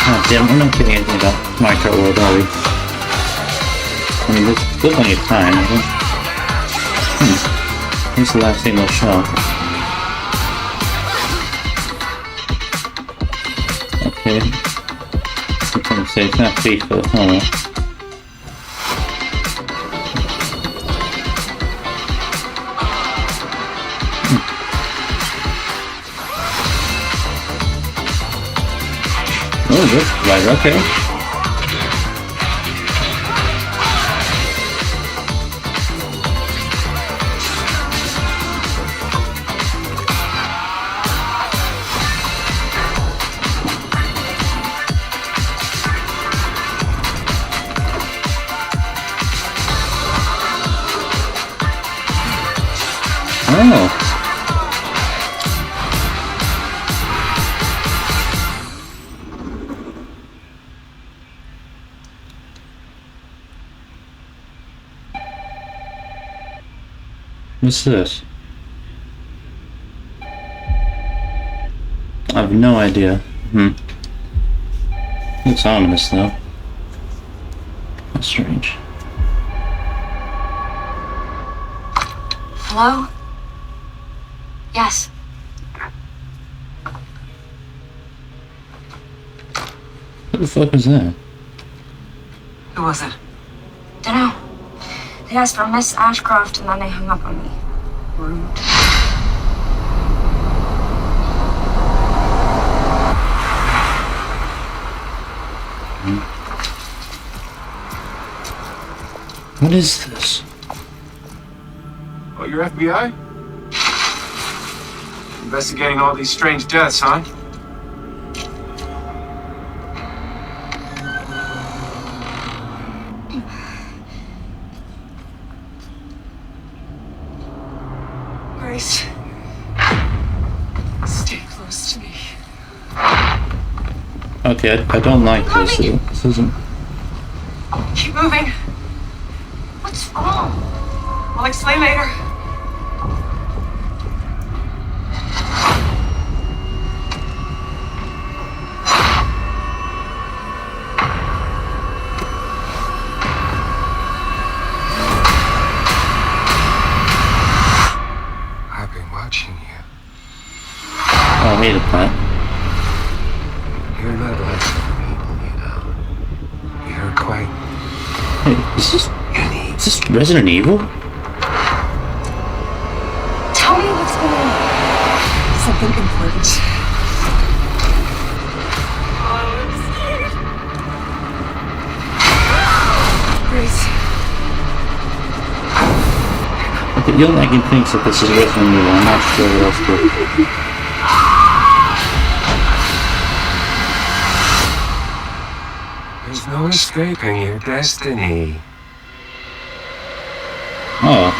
Oh, damn, we're not getting anything about Micro World, are we? I mean, there's still plenty of time. Here's the last thing they'll show. Okay. I'm trying to say it's not faithful. Oh. Oh, good. Right, okay. Oh. What's this? I have no idea. Looks ominous though. That's strange. Hello? Yes. What the fuck was that? Who was it? Dunno. They asked for Miss Ashcroft and then they hung up on me. Rude. What is this? Oh, you're FBI? Investigating all these strange deaths, huh? Grace. Stay close to me. Okay, I don't like this. This isn't... Keep moving. What's wrong? I'll explain later. I've been watching you. Oh, I hate that. You're not like some people, you know. You're quite Hey, is this Resident Evil? Tell me what's going on. Something important. Grace. Okay, Yonakin thinks that this is Resident Evil. I'm not sure what else to do. There's no escaping your destiny. Oh.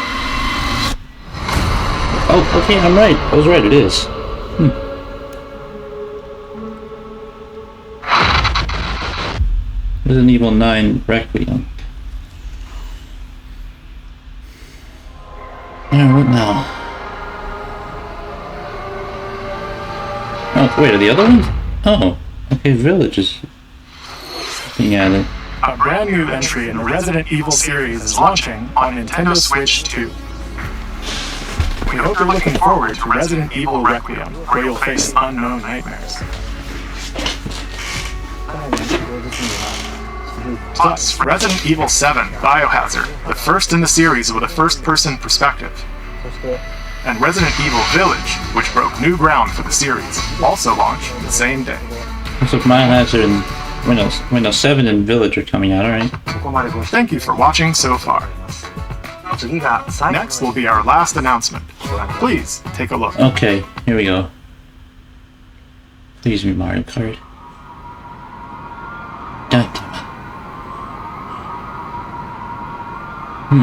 Oh, okay, I'm right. I was right, it is. Resident Evil 9 Requiem. Alright, what now? Oh, wait, are the other ones? Oh, okay, Village is looking at it. A brand new entry in the Resident Evil series is launching on Nintendo Switch 2. We hope you're looking forward to Resident Evil Requiem, where you'll face unknown nightmares. Plus, Resident Evil 7 Biohazard, the first in the series with a first-person perspective. And Resident Evil Village, which broke new ground for the series, also launched the same day. So Biohazard and Windows 7 and Village are coming out, alright? Thank you for watching so far. Next will be our last announcement. Please take a look. Okay, here we go. Please be Mario Kart. God damn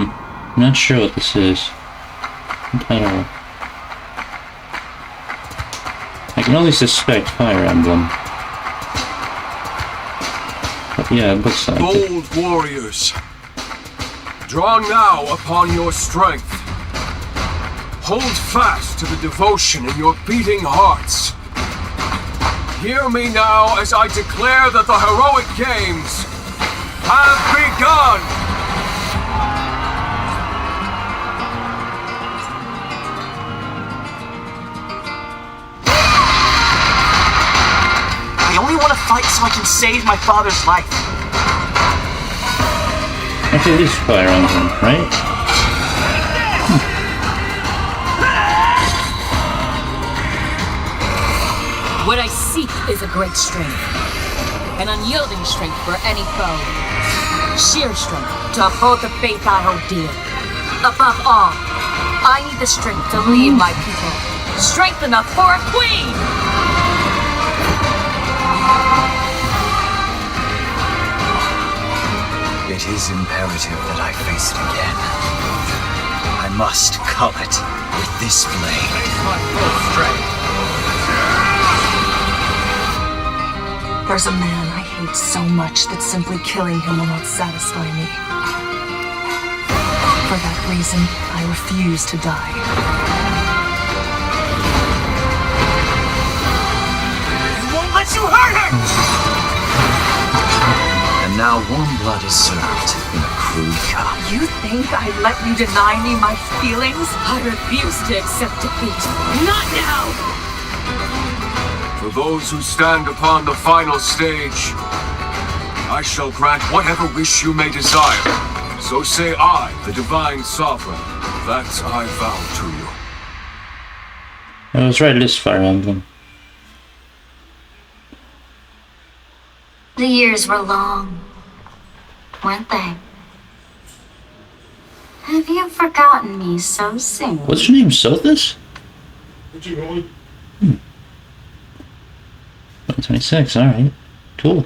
it. I'm not sure what this is. I don't know. I can only suspect Fire Emblem. But yeah, it looks like it. Bold warriors, draw now upon your strength. Hold fast to the devotion in your beating hearts. Hear me now as I declare that the heroic games have begun! fight so I can save my father's life. Okay, these fire on them, right? What I seek is a great strength. An unyielding strength for any foe. Sheer strength to uphold the faith I hold dear. Above all, I need the strength to lead my people. Strength enough for a queen! It is imperative that I face it again. I must cull it with this blade. There's a man I hate so much that simply killing him will not satisfy me. For that reason, I refuse to die. I won't let you hurt her! And now warm blood is served in a crude cup. You think I'd let you deny me my feelings? I refuse to accept defeat. Not now! For those who stand upon the final stage, I shall grant whatever wish you may desire. So say I, the Divine Sovereign, that I vow to you. I was right, it is Fire Emblem. The years were long, weren't they? Have you forgotten me so soon? What's your name, Sothis? 26, alright. Cool.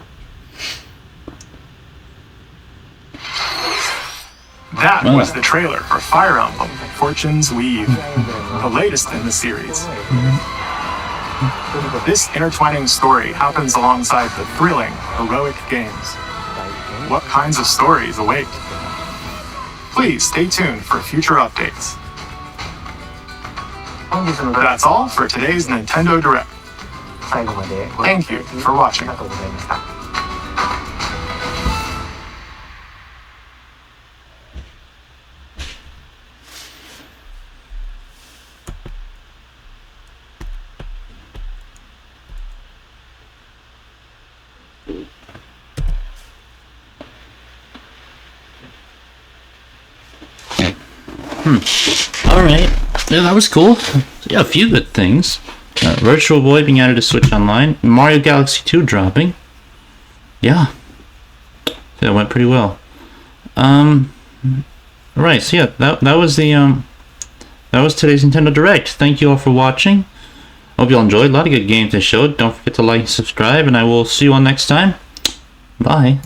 That was the trailer for Fire Emblem Fortune's Weave, the latest in the series. This intertwining story happens alongside the thrilling, heroic games. What kinds of stories await? Please stay tuned for future updates. That's all for today's Nintendo Direct. Thank you for watching. Alright. Yeah, that was cool. Yeah, a few good things. Virtual Boy being added to Switch Online. Mario Galaxy 2 dropping. Yeah. That went pretty well. Right, so yeah, that was the that was today's Nintendo Direct. Thank you all for watching. Hope you all enjoyed. A lot of good games they showed. Don't forget to like and subscribe, and I will see you all next time. Bye.